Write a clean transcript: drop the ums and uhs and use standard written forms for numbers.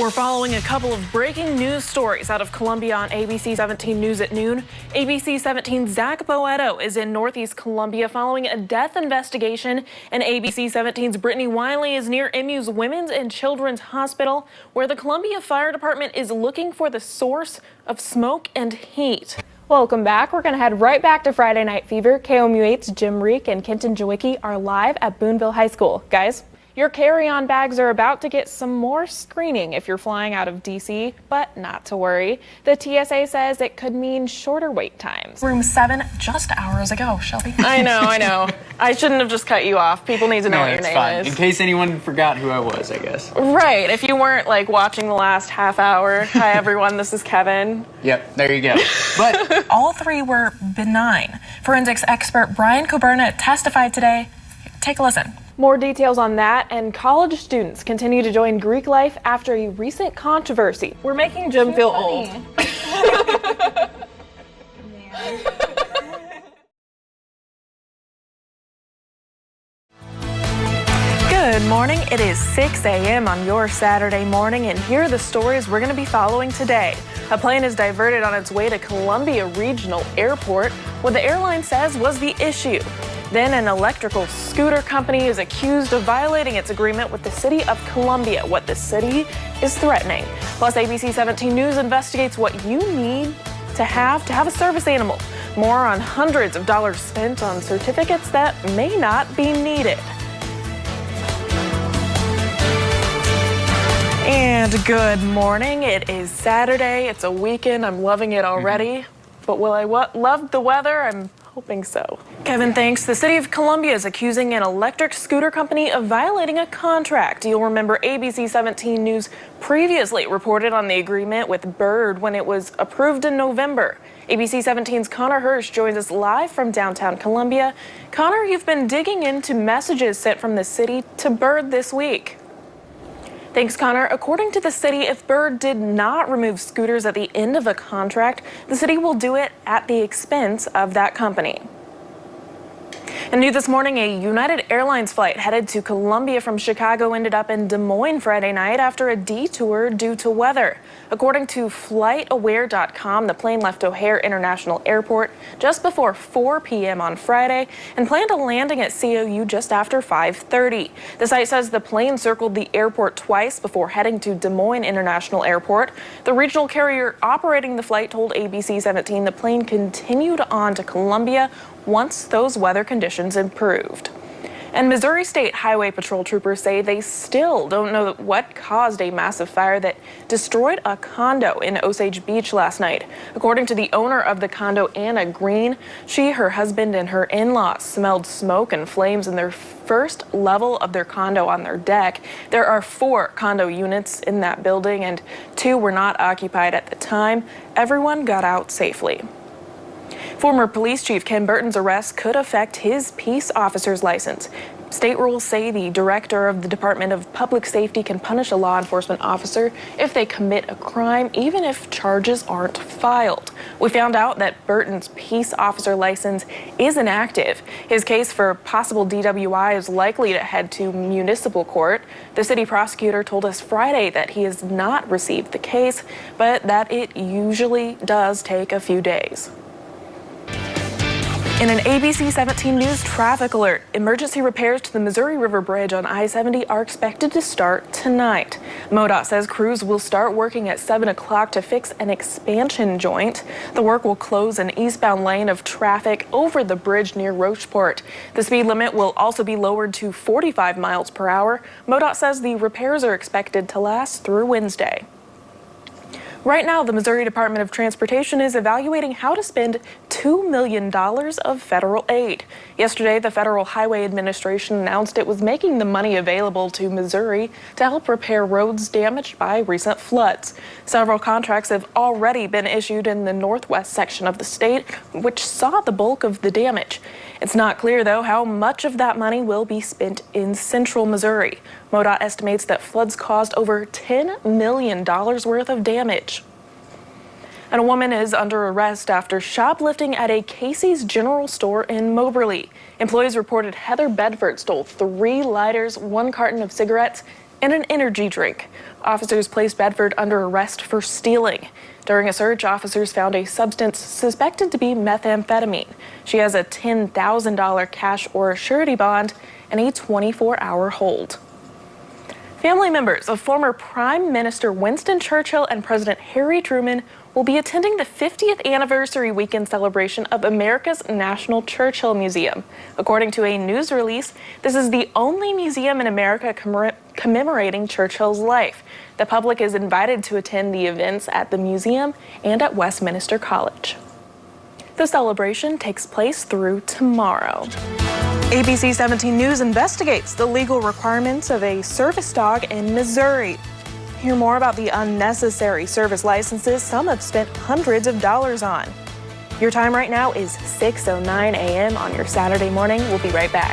We're following a couple of breaking news stories out of Columbia on ABC 17 News at noon. ABC 17's Zach Boetto is in Northeast Columbia following a death investigation, and ABC 17's Brittany Wiley is near MU's Women's and Children's Hospital, where the Columbia Fire Department is looking for the source of smoke and heat. Welcome back. We're going to head right back to Friday Night Fever. KOMU8's Jim Reek and Kenton Jawicki are live at Boonville High School. Guys, your carry-on bags are about to get some more screening if you're flying out of D.C., but not to worry. The TSA says it could mean shorter wait times. Room 7 just hours ago, Shelby. I know. I shouldn't have just cut you off. People need to know what your name is. In case anyone forgot who I was, I guess. Right. If you weren't watching the last half hour. Hi, everyone. This is Kevin. Yep, there you go. But all three were benign. Forensics expert Brian Coburna testified today. Take a listen. More details on that, and college students continue to join Greek life after a recent controversy. We're making Jim feel old. Good morning. It is 6 a.m. on your Saturday morning, and here are the stories we're going to be following today. A plane is diverted on its way to Columbia Regional Airport. What the airline says was the issue. Then an electrical scooter company is accused of violating its agreement with the city of Columbia, what the city is threatening. Plus, ABC 17 News investigates what you need to have a service animal. More on hundreds of dollars spent on certificates that may not be needed. And good morning. It is Saturday. It's a weekend. I'm loving it already. But will I love the weather? I'm hoping so. Kevin, thanks. The city of Columbia is accusing an electric scooter company of violating a contract. You'll remember ABC 17 News previously reported on the agreement with Bird when it was approved in November. ABC 17's Connor Hirsch joins us live from downtown Columbia. Connor, you've been digging into messages sent from the city to Bird this week. Thanks, Connor. According to the city, if Bird did not remove scooters at the end of a contract, the city will do it at the expense of that company. And new this morning, a United Airlines flight headed to Columbia from Chicago ended up in Des Moines Friday night after a detour due to weather. According to FlightAware.com, the plane left O'Hare International Airport just before 4 p.m. on Friday and planned a landing at COU just after 5:30. The site says the plane circled the airport twice before heading to Des Moines International Airport. The regional carrier operating the flight told ABC 17 the plane continued on to Columbia once those weather conditions improved. And Missouri State Highway Patrol troopers say they still don't know what caused a massive fire that destroyed a condo in Osage Beach last night. According to the owner of the condo, Anna Green, she, her husband, and her in-laws smelled smoke and flames in their first level of their condo on their deck. There are 4 condo units in that building, and 2 were not occupied at the time. Everyone got out safely. Former police chief Ken Burton's arrest could affect his peace officer's license. State rules say the director of the Department of Public Safety can punish a law enforcement officer if they commit a crime, even if charges aren't filed. We found out that Burton's peace officer license is inactive. His case for possible DWI is likely to head to municipal court. The city prosecutor told us Friday that he has not received the case, but that it usually does take a few days. In an ABC 17 News traffic alert, emergency repairs to the Missouri River Bridge on I-70 are expected to start tonight. MoDOT says crews will start working at 7 o'clock to fix an expansion joint. The work will close an eastbound lane of traffic over the bridge near Rocheport. The speed limit will also be lowered to 45 miles per hour. MoDOT says the repairs are expected to last through Wednesday. Right now, the Missouri Department of Transportation is evaluating how to spend $2 million of federal aid. Yesterday, the Federal Highway Administration announced it was making the money available to Missouri to help repair roads damaged by recent floods. Several contracts have already been issued in the northwest section of the state, which saw the bulk of the damage. It's not clear, though, how much of that money will be spent in central Missouri. MoDOT estimates that floods caused over $10 million worth of damage. And a woman is under arrest after shoplifting at a Casey's General Store in Moberly. Employees reported Heather Bedford stole 3 lighters, 1 carton of cigarettes, and an energy drink. Officers placed Bedford under arrest for stealing. During a search, officers found a substance suspected to be methamphetamine. She has a $10,000 cash or surety bond and a 24-hour hold. Family members of former Prime Minister Winston Churchill and President Harry Truman will be attending the 50th anniversary weekend celebration of America's National Churchill Museum. According to a news release, this is the only museum in America commemorating Churchill's life. The public is invited to attend the events at the museum and at Westminster College. The celebration takes place through tomorrow. ABC 17 News investigates the legal requirements of a service dog in Missouri. Hear more about the unnecessary service licenses some have spent hundreds of dollars on. Your time right now is 6:09 a.m. on your Saturday morning. We'll be right back.